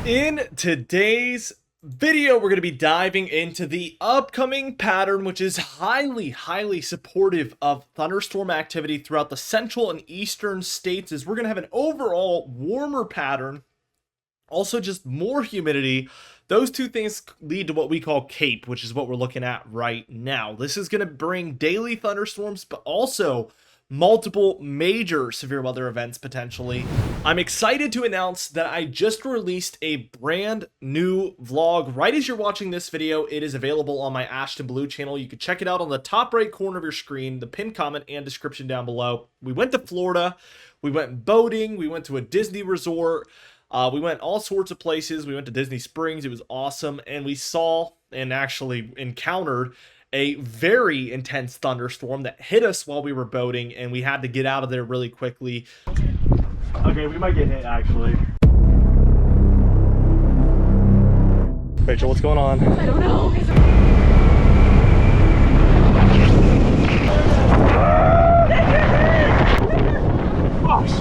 In today's video, we're going to be diving into the upcoming pattern, which is highly supportive of thunderstorm activity throughout the central and eastern states. As we're going to have an overall warmer pattern, also just more humidity. Those two things lead to what we call CAPE, which is what we're looking at right now. This is going to bring daily thunderstorms, but also multiple major severe weather events potentially. I'm excited to announce that I just released a brand new vlog. Right as you're watching this video, it is available on my Ashton Blue channel. You can check it out on the top right corner of your screen, the pinned comment and description down below. We went to Florida, we went boating, we went to a Disney resort, we went all sorts of places. We went to Disney Springs. It was awesome. And we saw and actually encountered a very intense thunderstorm that hit us while we were boating, and we had to get out of there really quickly. Okay, we might get hit actually. Rachel, what's going on? I don't know.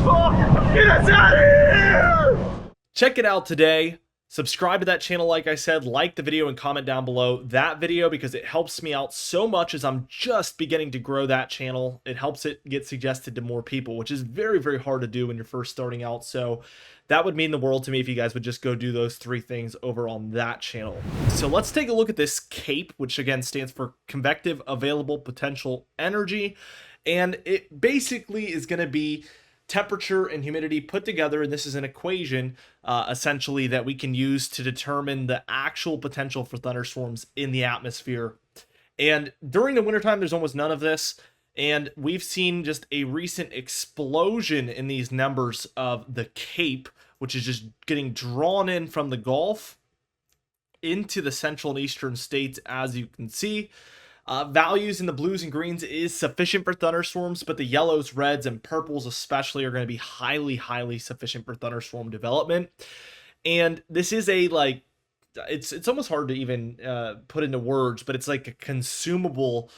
Oh, get us out of here! Check it out today. Subscribe to that channel, like I said, like the video and comment down below that video because it helps me out so much as I'm just beginning to grow that channel. It helps it get suggested to more people, which is very hard to do when you're first starting out. So that would mean the world to me if you guys would just go do those three things over on that channel. So let's take a look at this CAPE, which again stands for Convective Available Potential Energy. And it basically is going to be temperature and humidity put together, and this is an equation essentially that we can use to determine the actual potential for thunderstorms in the atmosphere. And during the wintertime, there's almost none of this, and we've seen just a recent explosion in these numbers of the CAPE, which is just getting drawn in from the Gulf into the central and eastern states, as you can see. Values in the blues and greens is sufficient for thunderstorms, but the yellows, reds, and purples especially are going to be highly sufficient for thunderstorm development. And this is a, like, it's almost hard to even put into words, but it's like a consumable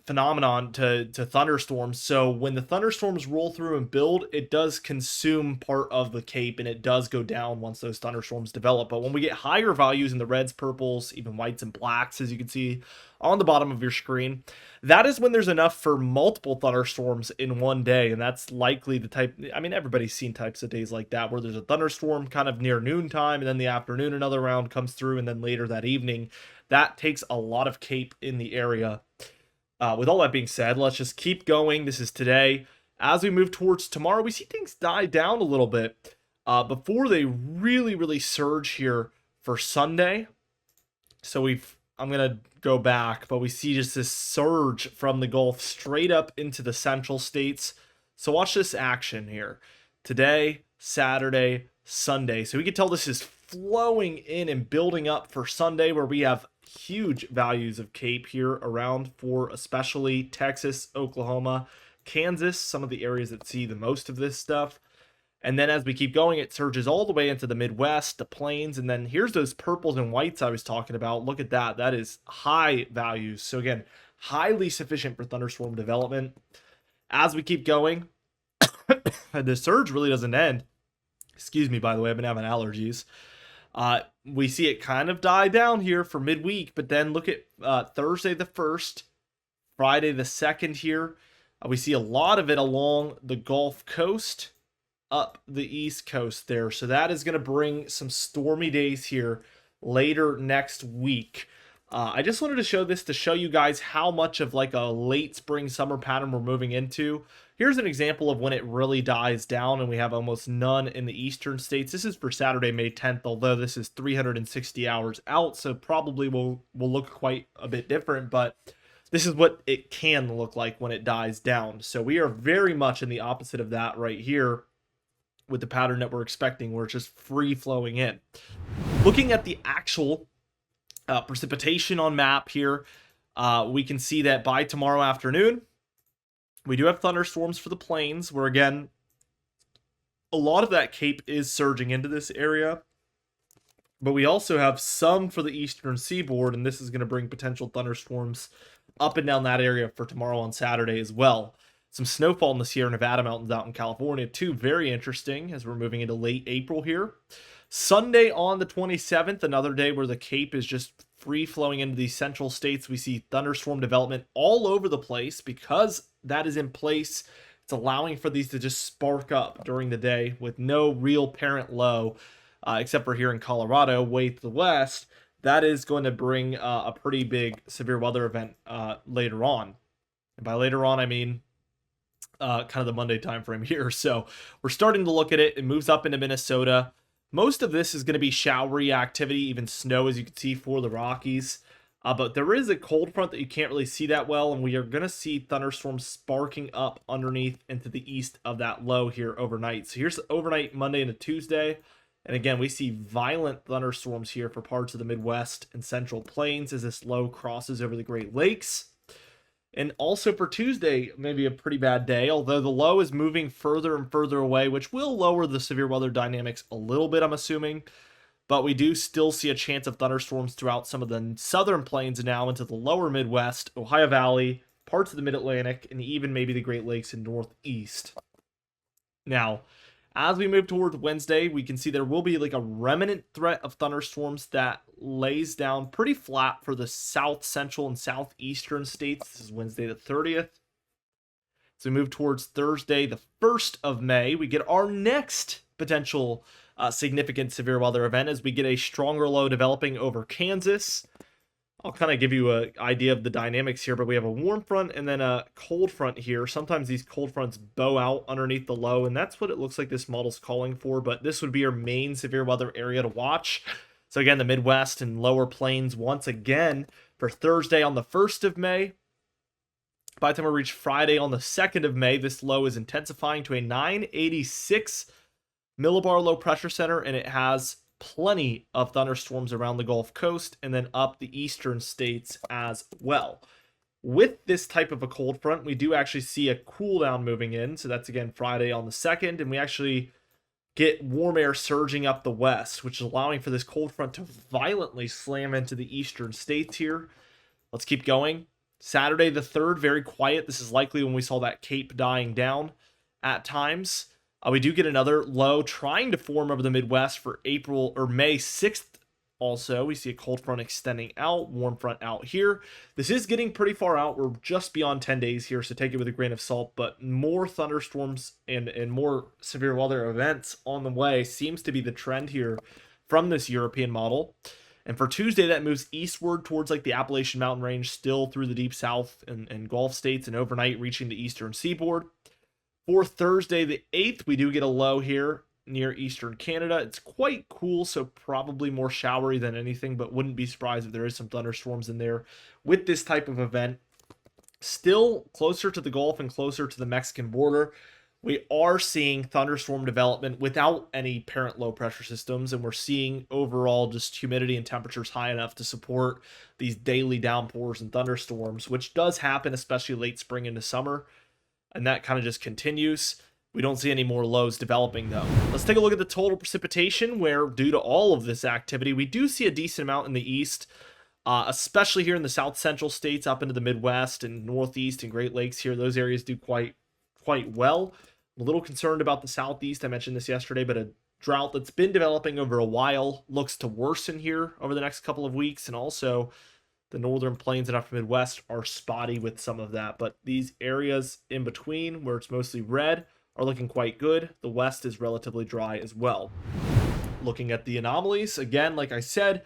phenomenon to thunderstorms. So when the thunderstorms roll through and build, it does consume part of the CAPE, and it does go down once those thunderstorms develop. But when we get higher values in the reds, purples, even whites and blacks, as you can see on the bottom of your screen, that is when there's enough for multiple thunderstorms in one day. And that's likely the type, I mean, everybody's seen types of days like that where there's a thunderstorm kind of near noontime, and then the afternoon another round comes through, and then later that evening. That takes a lot of CAPE in the area. With all that being said, let's just keep going. This is today. As we move towards tomorrow, we see things die down a little bit before they really surge here for Sunday. So I'm going to go back, but we see just this surge from the Gulf straight up into the central states. So watch this action here. Today, Saturday, Sunday. So we can tell this is flowing in and building up for Sunday, where we have huge values of CAPE here around for especially Texas, Oklahoma, Kansas, some of the areas that see the most of this stuff. And then as we keep going, it surges all the way into the Midwest, the plains, and then here's those purples and whites I was talking about. Look at that. That is high values. So again, highly sufficient for thunderstorm development. As we keep going, the surge really doesn't end. Excuse me, by the way, I've been having allergies. We see it kind of die down here for midweek, but then look at Thursday the 1st, Friday the 2nd here. We see a lot of it along the Gulf Coast, up the East Coast there. So that is going to bring some stormy days here later next week. I just wanted to show this to show you guys how much of like a late spring summer pattern we're moving into. Here's an example of when it really dies down, and we have almost none in the eastern states. This is for Saturday, May 10th, although this is 360 hours out, so probably will look quite a bit different, but this is what it can look like when it dies down. So we are very much in the opposite of that right here with the pattern that we're expecting, where it's just free flowing in. Looking at the actual precipitation on map here, we can see that by tomorrow afternoon, we do have thunderstorms for the plains, where again, a lot of that CAPE is surging into this area. But we also have some for the eastern seaboard, and this is going to bring potential thunderstorms up and down that area for tomorrow on Saturday as well. some snowfall in the Sierra Nevada mountains out in California too. Very interesting as we're moving into late April here. Sunday on the 27th, another day where the Cape is just free flowing into these central states. We see thunderstorm development all over the place. Because that is in place, it's allowing for these to just spark up during the day with no real parent low, except for here in Colorado, way to the west. That is going to bring a pretty big severe weather event later on. And by later on, I mean kind of the Monday timeframe here. So we're starting to look at it. It moves up into Minnesota. Most of this is going to be showery activity, even snow, as you can see, for the Rockies. But there is a cold front that you can't really see that well, and we are going to see thunderstorms sparking up underneath into the east of that low here overnight. So here's overnight Monday into Tuesday. And again, we see violent thunderstorms here for parts of the Midwest and Central Plains as this low crosses over the Great Lakes. And also for Tuesday, maybe a pretty bad day, although the low is moving further and further away, which will lower the severe weather dynamics a little bit, I'm assuming. But we do still see a chance of thunderstorms throughout some of the southern plains now into the lower Midwest, Ohio Valley, parts of the Mid-Atlantic, and even maybe the Great Lakes and Northeast. Now, as we move towards Wednesday, we can see there will be like a remnant threat of thunderstorms that lays down pretty flat for the south central and southeastern states. This is Wednesday the 30th. So we move towards Thursday the 1st of May. We get our next potential significant severe weather event as we get a stronger low developing over Kansas. I'll kind of give you an idea of the dynamics here, but we have a warm front and then a cold front here. Sometimes these cold fronts bow out underneath the low, and that's what it looks like this model's calling for, but this would be our main severe weather area to watch. So again, the Midwest and lower plains once again for Thursday on the 1st of May. By the time we reach Friday on the 2nd of May, this low is intensifying to a 986 millibar low pressure center, and it has plenty of thunderstorms around the Gulf Coast and then up the eastern states as well. With this type of a cold front, we do actually see a cool down moving in. So that's again Friday on the 2nd, and we actually get warm air surging up the west, which is allowing for this cold front to violently slam into the eastern states here. Let's keep going. Saturday the 3rd, very quiet. This is likely when we saw that Cape dying down at times. We do get another low trying to form over the Midwest for April or May 6th. Also, we see a cold front extending out, warm front out here. This is getting pretty far out. We're just beyond 10 days here, so take it with a grain of salt. But more thunderstorms and more severe weather events on the way seems to be the trend here from this European model. And for Tuesday, that moves eastward towards like the Appalachian Mountain Range, still through the deep south and Gulf states, and overnight reaching the eastern seaboard. For Thursday the 8th, we do get a low here near eastern Canada. It's quite cool, so probably more showery than anything, but wouldn't be surprised if there is some thunderstorms in there with this type of event. Still closer to the Gulf and closer to the Mexican border, we are seeing thunderstorm development without any parent low pressure systems, and we're seeing overall just humidity and temperatures high enough to support these daily downpours and thunderstorms, which does happen especially late spring into summer. And that kind of just continues. We don't see any more lows developing though. Let's take a look at the total precipitation, where due to all of this activity, we do see a decent amount in the east, especially here in the south central states up into the Midwest and Northeast and Great Lakes here. Those areas do quite well. I'm a little concerned about the southeast. I mentioned this yesterday, but a drought that's been developing over a while looks to worsen here over the next couple of weeks. And also the northern plains and upper Midwest are spotty with some of that, but these areas in between where it's mostly red are looking quite good. The west is relatively dry as well. Looking at the anomalies, again, like I said,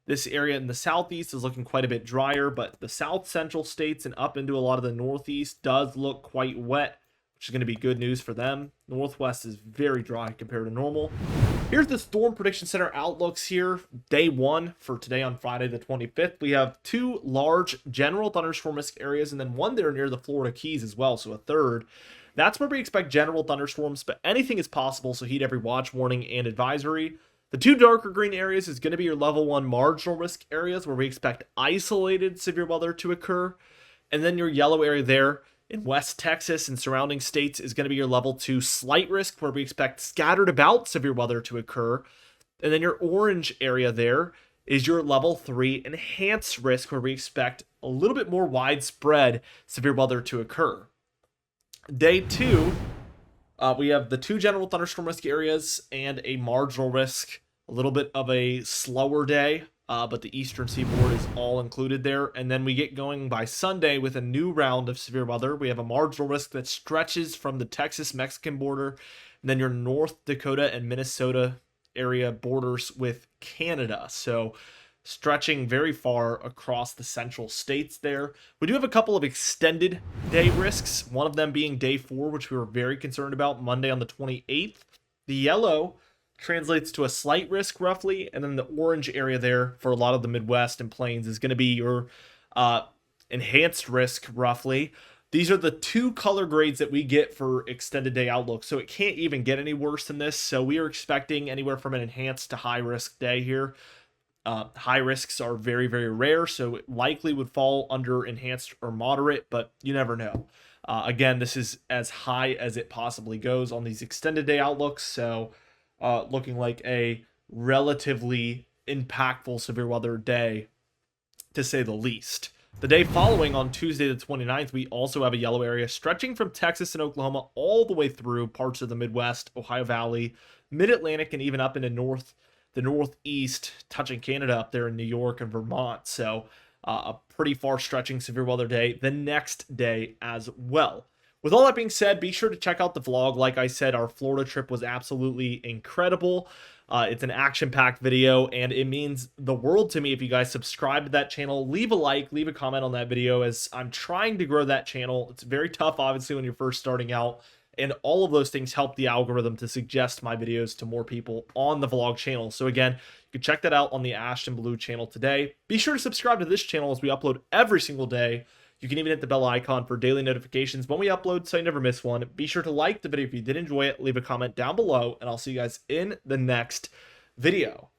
this area in the southeast is looking quite a bit drier, but the south central states and up into a lot of the northeast does look quite wet, which is going to be good news for them. Northwest is very dry compared to normal. Here's the Storm Prediction Center outlooks here. Day 1 for today on Friday the 25th. We have 2 large general thunderstorm risk areas and then one there near the Florida Keys as well, so a third. That's where we expect general thunderstorms, but anything is possible, so heed every watch, warning, and advisory. The 2 darker green areas is going to be your level 1 marginal risk areas where we expect isolated severe weather to occur. And then your yellow area there in West Texas and surrounding states is going to be your level 2 slight risk, where we expect scattered about severe weather to occur. And then your orange area there is your level 3 enhanced risk, where we expect a little bit more widespread severe weather to occur. Day 2, we have the 2 general thunderstorm risk areas and a marginal risk. A little bit of a slower day, but the eastern seaboard is all included there. And then we get going by Sunday with a new round of severe weather. We have a marginal risk that stretches from the Texas-Mexican border, and then your North Dakota and Minnesota area borders with Canada. So stretching very far across the central states there. We do have a couple of extended day risks, one of them being day 4, which we were very concerned about, Monday on the 28th. The yellow translates to a slight risk roughly, and then the orange area there for a lot of the Midwest and plains is going to be your enhanced risk roughly. These are the 2 color grades that we get for extended day outlook, so it can't even get any worse than this. So we are expecting anywhere from an enhanced to high risk day here. High risks are very, very rare, so it likely would fall under enhanced or moderate, but you never know. Again, this is as high as it possibly goes on these extended day outlooks, so looking like a relatively impactful severe weather day, to say the least. The day following, on Tuesday the 29th, we also have a yellow area stretching from Texas and Oklahoma all the way through parts of the Midwest, Ohio Valley, Mid-Atlantic, and even up into the Northeast, touching Canada up there in New York and Vermont. So a pretty far stretching severe weather day the next day as well. With all that being said, be sure to check out the vlog. Like I said, our Florida trip was absolutely incredible. It's an action-packed video, and it means the world to me if you guys subscribe to that channel. Leave a like, leave a comment on that video, as I'm trying to grow that channel. It's very tough, obviously, when you're first starting out, and all of those things help the algorithm to suggest my videos to more people on the vlog channel. So again, you can check that out on the Ashton Blue channel today. Be sure to subscribe to this channel as we upload every single day. You can even hit the bell icon for daily notifications when we upload so you never miss one. Be sure to like the video if you did enjoy it, leave a comment down below, and I'll see you guys in the next video.